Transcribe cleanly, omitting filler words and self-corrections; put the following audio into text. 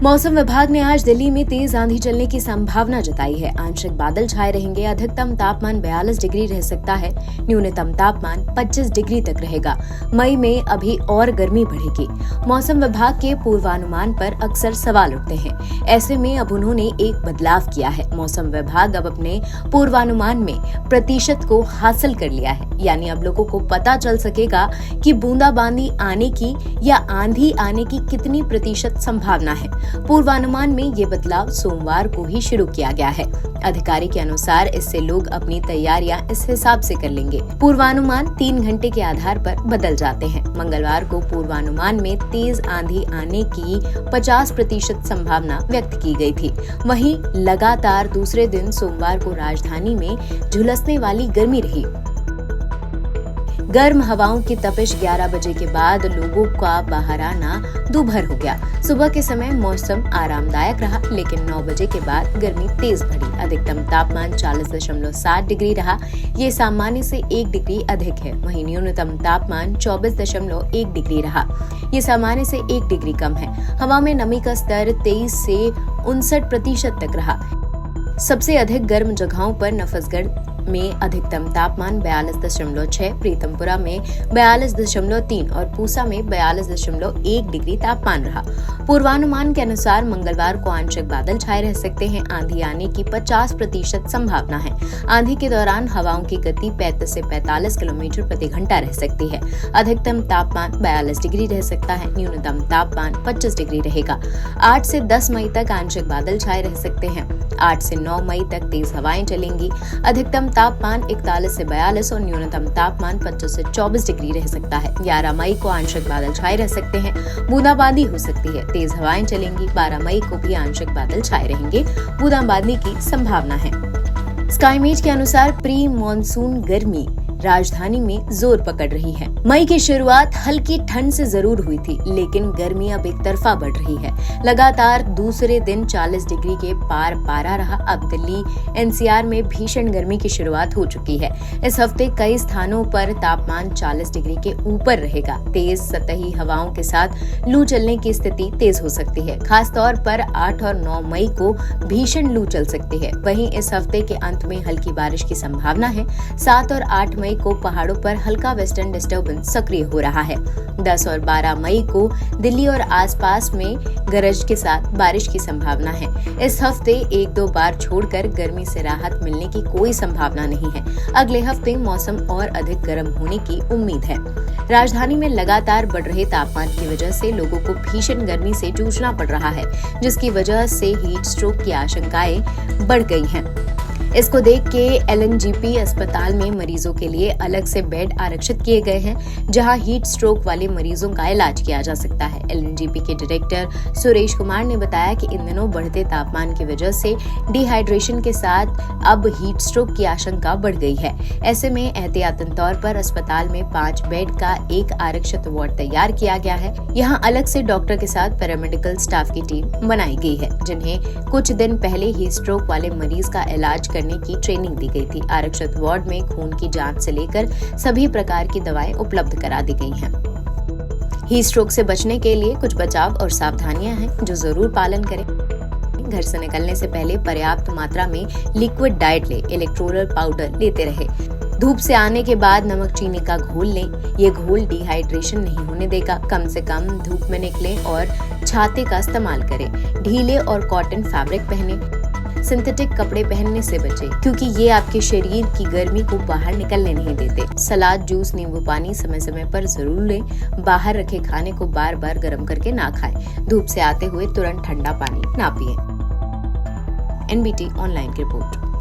मौसम विभाग ने आज दिल्ली में तेज आंधी चलने की संभावना जताई है। आंशिक बादल छाए रहेंगे। अधिकतम तापमान 42 डिग्री रह सकता है। न्यूनतम तापमान 25 डिग्री तक रहेगा। मई में अभी और गर्मी बढ़ेगी। मौसम विभाग के पूर्वानुमान पर अक्सर सवाल उठते हैं। ऐसे में अब उन्होंने एक बदलाव किया है। मौसम विभाग अब अपने पूर्वानुमान में प्रतिशत को हासिल कर लिया है, यानी अब लोगों को पता चल सकेगा कि बूंदाबांदी आने की या आंधी आने की कितनी प्रतिशत संभावना है। पूर्वानुमान में ये बदलाव सोमवार को ही शुरू किया गया है। अधिकारी के अनुसार इससे लोग अपनी तैयारियां इस हिसाब से कर लेंगे। पूर्वानुमान 3 घंटे के आधार पर बदल जाते हैं। मंगलवार को पूर्वानुमान में तेज आंधी आने की 50% संभावना व्यक्त की गई थी। वहीं लगातार दूसरे दिन सोमवार को राजधानी में झुलसने वाली गर्मी रही। गर्म हवाओं की तपिश 11 बजे के बाद लोगों का बाहर आना दोपहर हो गया। सुबह के समय मौसम आरामदायक रहा, लेकिन 9 बजे के बाद गर्मी तेज बढ़ी। अधिकतम तापमान 40.7 डिग्री रहा। ये सामान्य से 1 डिग्री अधिक है। वहीं न्यूनतम तापमान 24.1 डिग्री रहा। ये सामान्य से 1 डिग्री कम है। हवा में नमी का स्तर 23 से 59% तक रहा। सबसे अधिक गर्म जगहों पर नफसगढ़ में अधिकतम तापमान 42.6, प्रीतमपुरा में 42.3 और पूसा में 42.1 डिग्री तापमान रहा। पूर्वानुमान के अनुसार मंगलवार को आंशिक बादल छाए रह सकते हैं। आंधी आने की 50% संभावना है। आंधी के दौरान हवाओं की गति 35 से 45 किलोमीटर प्रति घंटा रह सकती है। अधिकतम तापमान 42 डिग्री रह सकता है। न्यूनतम तापमान 25 डिग्री रहेगा। 8 से 10 मई तक आंशिक बादल छाए रह सकते हैं। 8 से 9 मई तक तेज हवाएं चलेंगी। अधिकतम तापमान 41 से 42 और न्यूनतम तापमान 25 से 24 डिग्री रह सकता है। 11 मई को आंशिक बादल छाए रह सकते हैं। बूंदाबांदी हो सकती है। तेज हवाएं चलेंगी। 12 मई को भी आंशिक बादल छाए रहेंगे। बूंदाबांदी की संभावना है। स्काईमेट के अनुसार प्री मॉनसून गर्मी राजधानी में जोर पकड़ रही है। मई की शुरुआत हल्की ठंड से जरूर हुई थी, लेकिन गर्मी अब एक तरफा बढ़ रही है। लगातार दूसरे दिन 40 डिग्री के पार पारा रहा। अब दिल्ली एनसीआर में भीषण गर्मी की शुरुआत हो चुकी है। इस हफ्ते कई स्थानों पर तापमान 40 डिग्री के ऊपर रहेगा। तेज सतही हवाओं के साथ लू चलने की स्थिति तेज हो सकती है। खासतौर पर 8 और 9 मई को भीषण लू चल सकती है। वहीं इस हफ्ते के अंत में हल्की बारिश की संभावना है। 7 और 8 मई को पहाड़ों पर हल्का वेस्टर्न डिस्टर्बेंस सक्रिय हो रहा है। 10 और 12 मई को दिल्ली और आसपास में गरज के साथ बारिश की संभावना है। इस हफ्ते 1-2 बार छोड़कर गर्मी से राहत मिलने की कोई संभावना नहीं है। अगले हफ्ते मौसम और अधिक गर्म होने की उम्मीद है। राजधानी में लगातार बढ़ रहे तापमान की वजह से लोगों को भीषण गर्मी से जूझना पड़ रहा है, जिसकी वजह से हीट स्ट्रोक की आशंकाएं बढ़ गई हैं। इसको देख के एलएनजेपी अस्पताल में मरीजों के लिए अलग से बेड आरक्षित किए गए हैं, जहां हीट स्ट्रोक वाले मरीजों का इलाज किया जा सकता है। एलएनजेपी के डायरेक्टर सुरेश कुमार ने बताया कि इन दिनों बढ़ते तापमान की वजह से डिहाइड्रेशन के साथ अब हीट स्ट्रोक की आशंका बढ़ गई है। ऐसे में एहतियातन तौर पर अस्पताल में 5 बेड का एक आरक्षित वार्ड तैयार किया गया है। यहाँ अलग से डॉक्टर के साथ पैरामेडिकल स्टाफ की टीम बनाई गई है, जिन्हें कुछ दिन पहले हीट स्ट्रोक वाले मरीज का इलाज करने की ट्रेनिंग दी गई थी। आरक्षित वार्ड में खून की जांच से लेकर सभी प्रकार की दवाएं उपलब्ध करा दी गई हैं। हीट स्ट्रोक से बचने के लिए कुछ बचाव और सावधानियां हैं जो जरूर पालन करें। घर से निकलने से पहले पर्याप्त मात्रा में लिक्विड डाइट लें। इलेक्ट्रोलाइट पाउडर लेते रहे। धूप से आने के बाद नमक चीनी का घोल लें। ये घोल डिहाइड्रेशन नहीं होने देगा। कम से कम धूप में निकलें और छाते का इस्तेमाल करें। ढीले और कॉटन फैब्रिक पहने। सिंथेटिक कपड़े पहनने से बचें, क्योंकि ये आपके शरीर की गर्मी को बाहर निकलने नहीं देते। सलाद, जूस, नींबू पानी समय समय पर जरूर लें। बाहर रखे खाने को बार बार गर्म करके ना खाएं। धूप से आते हुए तुरंत ठंडा पानी ना पिएं। एनबीटी ऑनलाइन की रिपोर्ट।